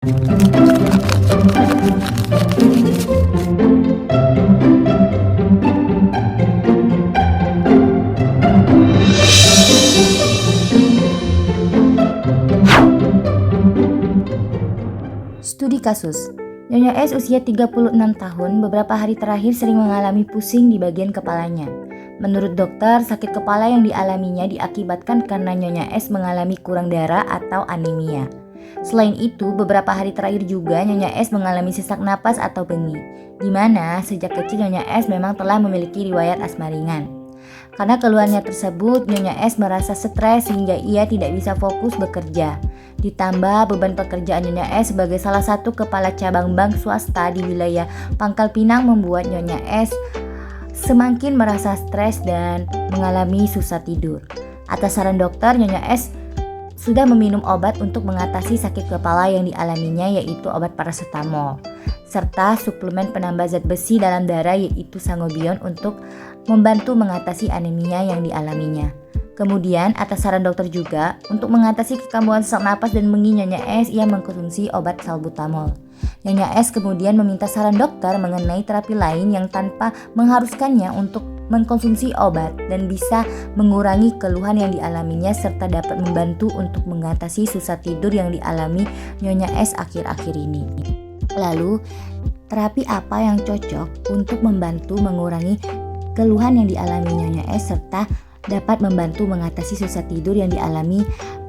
Studi kasus. Nyonya S usia 36 tahun beberapa hari terakhir sering mengalami pusing di bagian kepalanya. Menurut dokter, sakit kepala yang dialaminya diakibatkan karena Nyonya S mengalami kurang darah atau anemia. Selain itu, beberapa hari terakhir juga Nyonya S mengalami sesak napas atau bengek, di mana sejak kecil Nyonya S memang telah memiliki riwayat asma ringan. Karena keluhannya tersebut, Nyonya S merasa stres sehingga ia tidak bisa fokus bekerja. Ditambah beban pekerjaan Nyonya S sebagai salah satu kepala cabang bank swasta di wilayah Pangkal Pinang membuat Nyonya S semakin merasa stres dan mengalami susah tidur. Atas saran dokter, Nyonya S sudah meminum obat untuk mengatasi sakit kepala yang dialaminya, yaitu obat paracetamol, serta suplemen penambah zat besi dalam darah yaitu sangobion untuk membantu mengatasi anemia yang dialaminya. Kemudian atas saran dokter juga, untuk mengatasi kekambuhan sesak napas dan bengek Nyonya S, ia mengkonsumsi obat salbutamol. Nyonya S kemudian meminta saran dokter mengenai terapi lain yang tanpa mengharuskannya untuk mengkonsumsi obat dan bisa mengurangi keluhan yang dialaminya serta dapat membantu untuk mengatasi susah tidur yang dialami Nyonya S akhir-akhir ini. Lalu, terapi apa yang cocok untuk membantu mengurangi keluhan yang dialami Nyonya S serta dapat membantu mengatasi susah tidur yang dialami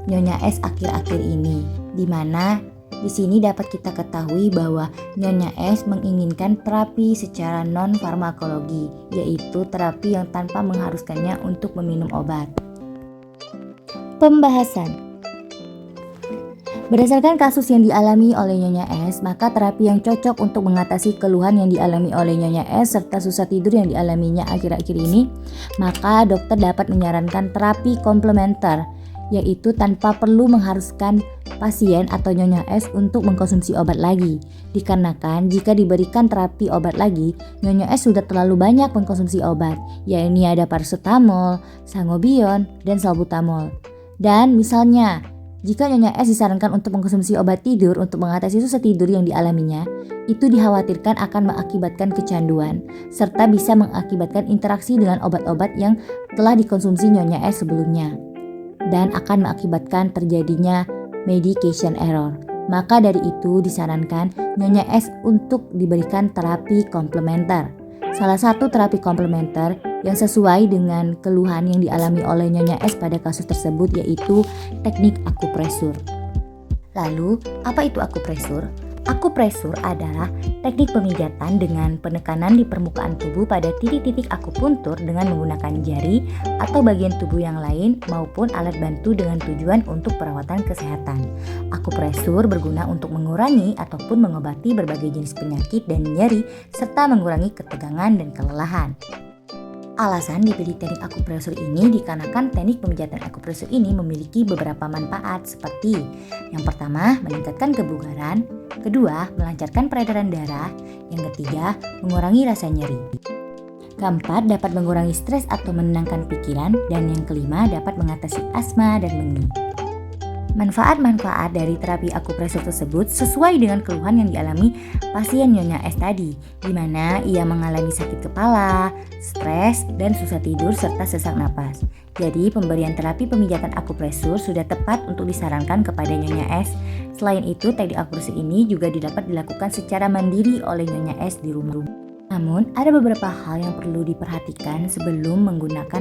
Nyonya S akhir-akhir ini, di mana di sini dapat kita ketahui bahwa Nyonya S menginginkan terapi secara non-farmakologi, yaitu terapi yang tanpa mengharuskannya untuk meminum obat. Pembahasan. Berdasarkan kasus yang dialami oleh Nyonya S, maka terapi yang cocok untuk mengatasi keluhan yang dialami oleh Nyonya S serta susah tidur yang dialaminya akhir-akhir ini, maka dokter dapat menyarankan terapi komplementer, yaitu tanpa perlu mengharuskan pasien atau Nyonya S untuk mengkonsumsi obat lagi. Dikarenakan jika diberikan terapi obat lagi, Nyonya S sudah terlalu banyak mengkonsumsi obat, yakni ada paracetamol, sangobion, dan salbutamol. Dan misalnya, jika Nyonya S disarankan untuk mengkonsumsi obat tidur untuk mengatasi susah tidur yang dialaminya, itu dikhawatirkan akan mengakibatkan kecanduan, serta bisa mengakibatkan interaksi dengan obat-obat yang telah dikonsumsi Nyonya S sebelumnya, dan akan mengakibatkan terjadinya medication error. Maka dari itu disarankan Nyonya S untuk diberikan terapi komplementer. Salah satu terapi komplementer yang sesuai dengan keluhan yang dialami oleh Nyonya S pada kasus tersebut yaitu teknik akupresur. Lalu, apa itu akupresur? Akupresur adalah teknik pemijatan dengan penekanan di permukaan tubuh pada titik-titik akupuntur dengan menggunakan jari atau bagian tubuh yang lain maupun alat bantu dengan tujuan untuk perawatan kesehatan. Akupresur berguna untuk mengurangi ataupun mengobati berbagai jenis penyakit dan nyeri serta mengurangi ketegangan dan kelelahan. Alasan dipilih teknik akupresur ini dikarenakan teknik pemijatan akupresur ini memiliki beberapa manfaat seperti yang pertama, meningkatkan kebugaran, kedua, melancarkan peredaran darah, yang ketiga, mengurangi rasa nyeri, keempat, dapat mengurangi stres atau menenangkan pikiran, dan yang kelima, dapat mengatasi asma dan bengek. Manfaat-manfaat dari terapi akupresur tersebut sesuai dengan keluhan yang dialami pasien Nyonya S tadi, di mana ia mengalami sakit kepala, stres, dan susah tidur serta sesak napas. Jadi pemberian terapi pemijatan akupresur sudah tepat untuk disarankan kepada Nyonya S. Selain itu, teknik akupresur ini juga dapat dilakukan secara mandiri oleh Nyonya S di rumah. Namun, ada beberapa hal yang perlu diperhatikan sebelum menggunakan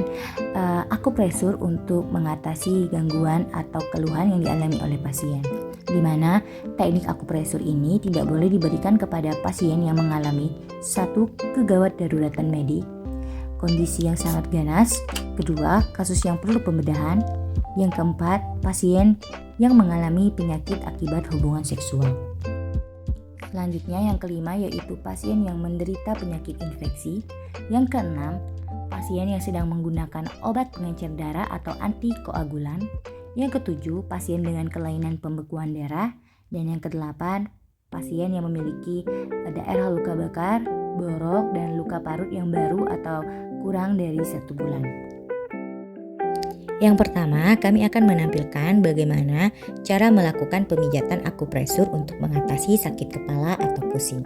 akupresur untuk mengatasi gangguan atau keluhan yang dialami oleh pasien. Di mana teknik akupresur ini tidak boleh diberikan kepada pasien yang mengalami satu, kegawat daruratan medik, kondisi yang sangat ganas, kedua, kasus yang perlu pembedahan, yang keempat, pasien yang mengalami penyakit akibat hubungan seksual. Selanjutnya yang kelima yaitu pasien yang menderita penyakit infeksi. Yang keenam, pasien yang sedang menggunakan obat pengencer darah atau antikoagulan. Yang ketujuh, pasien dengan kelainan pembekuan darah. Dan yang kedelapan, pasien yang memiliki daerah luka bakar, borok, dan luka parut yang baru atau kurang dari 1 bulan. Yang pertama, kami akan menampilkan bagaimana cara melakukan pemijatan akupresur untuk mengatasi sakit kepala atau pusing.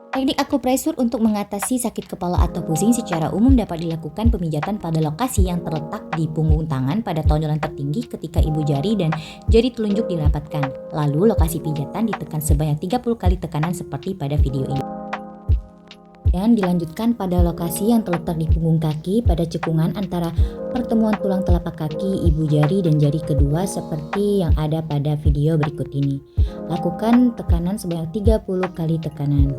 Teknik akupresur untuk mengatasi sakit kepala atau pusing secara umum dapat dilakukan pemijatan pada lokasi yang terletak di punggung tangan pada tonjolan tertinggi ketika ibu jari dan jari telunjuk dirapatkan. Lalu lokasi pijatan ditekan sebanyak 30 kali tekanan seperti pada video ini. Dan dilanjutkan pada lokasi yang terletak di punggung kaki pada cekungan antara pertemuan tulang telapak kaki, ibu jari, dan jari kedua seperti yang ada pada video berikut ini. Lakukan tekanan sebanyak 30 kali tekanan.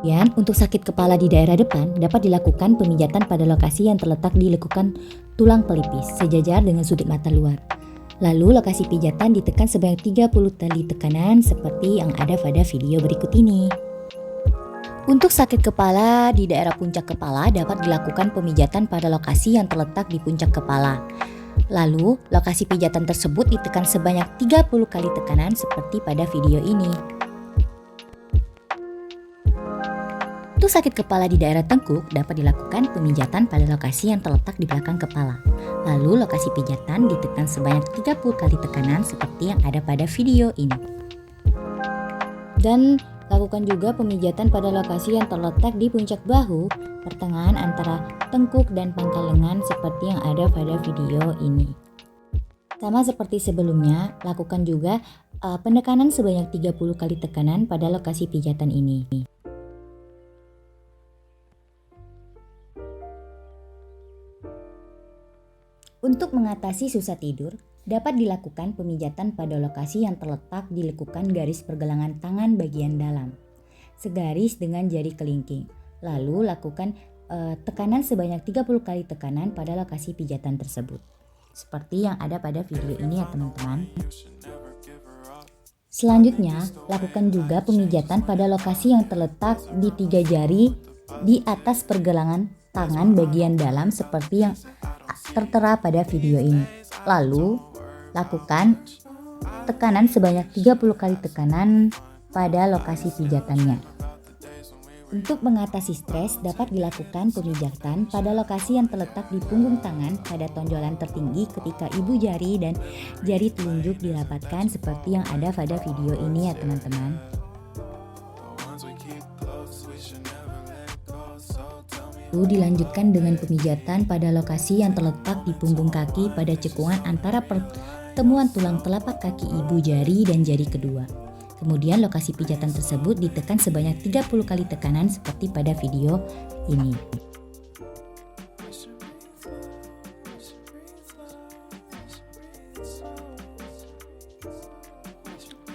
Dan untuk sakit kepala di daerah depan dapat dilakukan pemijatan pada lokasi yang terletak di lekukan tulang pelipis sejajar dengan sudut mata luar. Lalu lokasi pijatan ditekan sebanyak 30 kali tekanan seperti yang ada pada video berikut ini. Untuk sakit kepala di daerah puncak kepala dapat dilakukan pemijatan pada lokasi yang terletak di puncak kepala. Lalu lokasi pijatan tersebut ditekan sebanyak 30 kali tekanan seperti pada video ini. Untuk sakit kepala di daerah tengkuk dapat dilakukan pemijatan pada lokasi yang terletak di belakang kepala. Lalu lokasi pijatan ditekan sebanyak 30 kali tekanan seperti yang ada pada video ini. Dan lakukan juga pemijatan pada lokasi yang terletak di puncak bahu, pertengahan antara tengkuk dan pangkal lengan seperti yang ada pada video ini. Sama seperti sebelumnya, lakukan juga penekanan sebanyak 30 kali tekanan pada lokasi pijatan ini. Untuk mengatasi susah tidur, dapat dilakukan pemijatan pada lokasi yang terletak di lekukan garis pergelangan tangan bagian dalam, segaris dengan jari kelingking. Lalu lakukan tekanan sebanyak 30 kali tekanan pada lokasi pijatan tersebut. Seperti yang ada pada video ini ya teman-teman. Selanjutnya, lakukan juga pemijatan pada lokasi yang terletak di 3 jari di atas pergelangan tangan bagian dalam seperti yang tertera pada video ini. Lalu, lakukan tekanan sebanyak 30 kali tekanan pada lokasi pijatannya. Untuk mengatasi stres, dapat dilakukan pemijatan pada lokasi yang terletak di punggung tangan pada tonjolan tertinggi ketika ibu jari dan jari telunjuk dirapatkan seperti yang ada pada video ini ya teman-teman. Lalu dilanjutkan dengan pemijatan pada lokasi yang terletak di punggung kaki pada cekungan antara pertemuan tulang telapak kaki ibu jari dan jari kedua. Kemudian lokasi pijatan tersebut ditekan sebanyak 30 kali tekanan seperti pada video ini.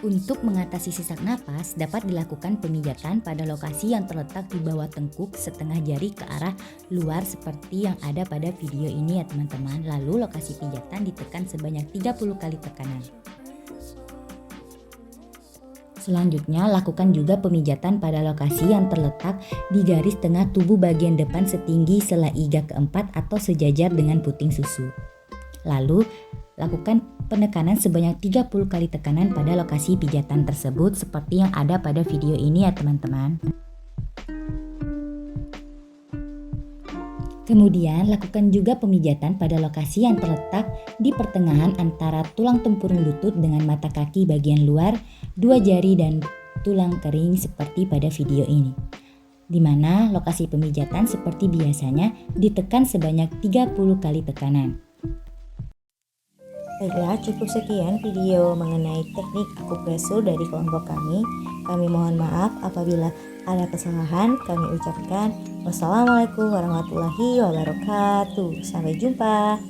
Untuk mengatasi sesak napas, dapat dilakukan pemijatan pada lokasi yang terletak di bawah tengkuk setengah jari ke arah luar seperti yang ada pada video ini ya teman-teman. Lalu lokasi pijatan ditekan sebanyak 30 kali tekanan. Selanjutnya, lakukan juga pemijatan pada lokasi yang terletak di garis tengah tubuh bagian depan setinggi sela iga keempat atau sejajar dengan puting susu. Lalu, lakukan penekanan sebanyak 30 kali tekanan pada lokasi pijatan tersebut seperti yang ada pada video ini ya teman-teman. Kemudian lakukan juga pemijatan pada lokasi yang terletak di pertengahan antara tulang tempurung lutut dengan mata kaki bagian luar, 2 jari dan tulang kering seperti pada video ini. Di mana lokasi pemijatan seperti biasanya ditekan sebanyak 30 kali tekanan. Baiklah, cukup sekian video mengenai teknik akupresur dari kelompok kami. Kami mohon maaf apabila ada kesalahan. Kami ucapkan wassalamualaikum warahmatullahi wabarakatuh. Sampai jumpa.